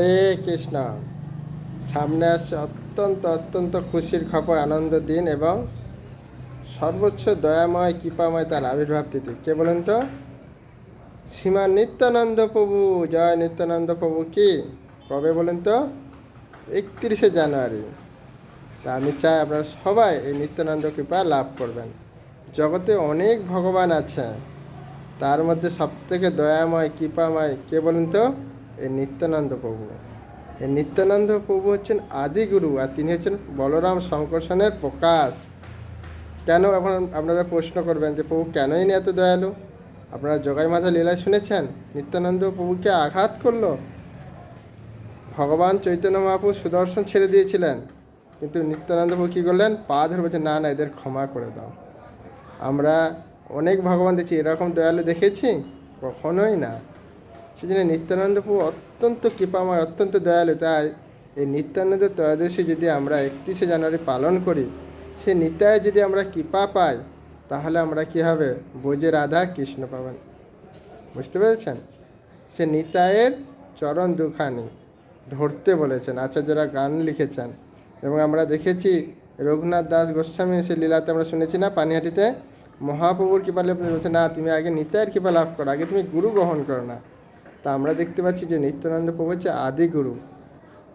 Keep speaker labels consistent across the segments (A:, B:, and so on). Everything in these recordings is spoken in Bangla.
A: হরে কৃষ্ণ। সামনে আসছে অত্যন্ত অত্যন্ত খুশির খবর, আনন্দ দিন এবং সর্বোচ্চ দয়াময় কৃপাময় তার আবির্ভাব তিথি। কে বলেন তো? শ্রীমান নিত্যানন্দ প্রভু। জয় নিত্যানন্দ প্রভু। কি কবে বলেন তো? 31শে জানুয়ারি। তা আমি চাই আপনারা সবাই এই নিত্যানন্দ কৃপা লাভ করবেন। জগতে অনেক ভগবান আছে, তার মধ্যে সবথেকে দয়াময় কৃপাময় কে বলেন তো? এই নিত্যানন্দ প্রভু। এই নিত্যানন্দ প্রভু হচ্ছেন আদিগুরু, আর তিনি হচ্ছেন বলরাম শঙ্কর্ষণের প্রকাশ। কেন? এখন আপনারা প্রশ্ন করবেন যে প্রভু কেনই না এত দয়ালু? আপনারা জগাই মাতা লীলায় শুনেছেন নিত্যানন্দ প্রভুকে আঘাত করলো। ভগবান চৈতন্য মহাপ্রভু সুদর্শন ছেড়ে দিয়েছিলেন, কিন্তু নিত্যানন্দ প্রভু কী করলেন? পা ধরে বলছে না না, এদের ক্ষমা করে দাও। আমরা অনেক ভগবান দেখছি, এরকম দয়ালু দেখেছি? কখনোই না। সেই জন্য নিত্যানন্দ প্রভু অত্যন্ত কৃপাময়, অত্যন্ত দয়ালু। তাই এই নিত্যানন্দ ত্রয়োদশী যদি আমরা 31শে জানুয়ারি পালন করি, সে নিতায় যদি আমরা কৃপা পাই, তাহলে আমরা কী হবে? বোঝে রাধা কৃষ্ণ পাবেন। বুঝতে পেরেছেন? সে নিতায়ের চরণ দুখানি ধরতে বলেছেন, আচার্যরা গান লিখেছেন। এবং আমরা দেখেছি রঘুনাথ দাস গোস্বামী সে লীলাতে আমরা শুনেছি না, পানিহাটিতে মহাপ্রভুর কৃপা লাভ বলছে না, তুমি আগে নিতায়ের কৃপা লাভ করো, আগে তুমি গুরু গ্রহণ করো না। তা আমরা দেখতে পাচ্ছি যে নিত্যানন্দ প্রভু হচ্ছে আদিগুরু।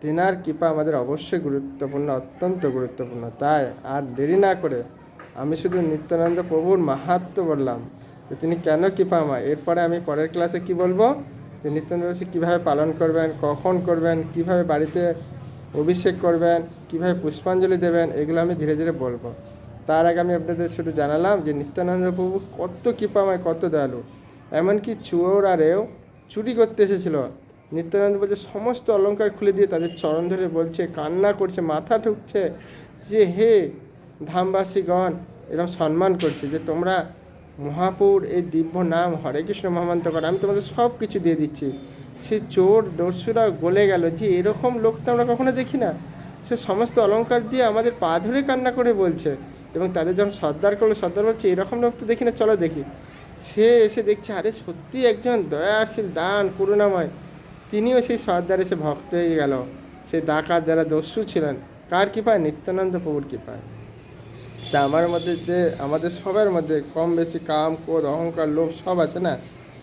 A: তেনার কৃপা আমাদের অবশ্যই গুরুত্বপূর্ণ, অত্যন্ত গুরুত্বপূর্ণ। তাই আর দেরি না করে আমি শুধু নিত্যানন্দ প্রভুর মাহাত্ম্য বললাম, যে তিনি কেন কৃপাময়। এরপরে আমি পরের ক্লাসে কি বলবো, যে নিত্যানন্দ দাসী কীভাবে পালন করবেন, কখন করবেন, কিভাবে বাড়িতে অভিষেক করবেন, কিভাবে পুষ্পাঞ্জলি দেবেন, এগুলো আমি ধীরে ধীরে বলবো। তার আগে আমি আপনাদের শুধু জানালাম যে নিত্যানন্দ প্রভু কত কৃপাময়, কত দয়ালু। এমনকি চোরারেও চুরি করতে এসেছিল, নিত্যানন্দ বলছে সমস্ত অলংকার খুলে দিয়ে তাদের চরণ ধরে বলছে, কান্না করছে, মাথা ঠুকছে যে হে ধামবাসীগণ, এরকম সম্মান করছে যে তোমরা মহাপুর এই দিব্য নাম হরে কৃষ্ণ মহামন্ত্র করো, আমি তোমাদের সব কিছু দিয়ে দিচ্ছি। সে চোর দস্যুরা গলে গেল যে এরকম লোক তো আমরা কখনো দেখি না। সে সমস্ত অলংকার দিয়ে আমাদের পা ধরে কান্না করে বলছে, এবং তাদের যখন সর্দার করলো, সর্দার বলছে এরকম লোক তো দেখি না, চলো দেখি। সে এসে দেখছে আরে সত্যি একজন দয়াশীল দান করুণাময়। তিনিও সেই সর্দার এসে ভক্ত হয়ে গেল। সেই ডাকাত যারা দস্যু ছিলেন, কার কৃপায়? নিত্যানন্দ প্রভুর কৃপায়। তা আমার মধ্যে যে আমাদের সবার মধ্যে কম বেশি কাম, ক্রোধ, অহংকার, লোভ সব আছে না?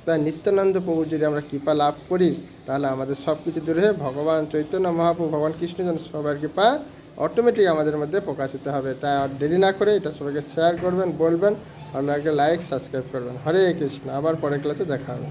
A: তাই নিত্যানন্দ প্রভুর যদি আমরা কৃপা লাভ করি, তাহলে আমাদের সব কিছু দূরে হয়ে ভগবান চৈতন্য মহাপ্রভু, ভগবান কৃষ্ণজন সবার কৃপা অটোমেটিক আমাদের মধ্যে প্রকাশিত হবে। তাই আর দেরি না করে এটা সবাইকে শেয়ার করবেন, বলবেন, আপনাকে লাইক সাবস্ক্রাইব করবেন। হরে কৃষ্ণ। আবার পরের ক্লাসে দেখা হবে।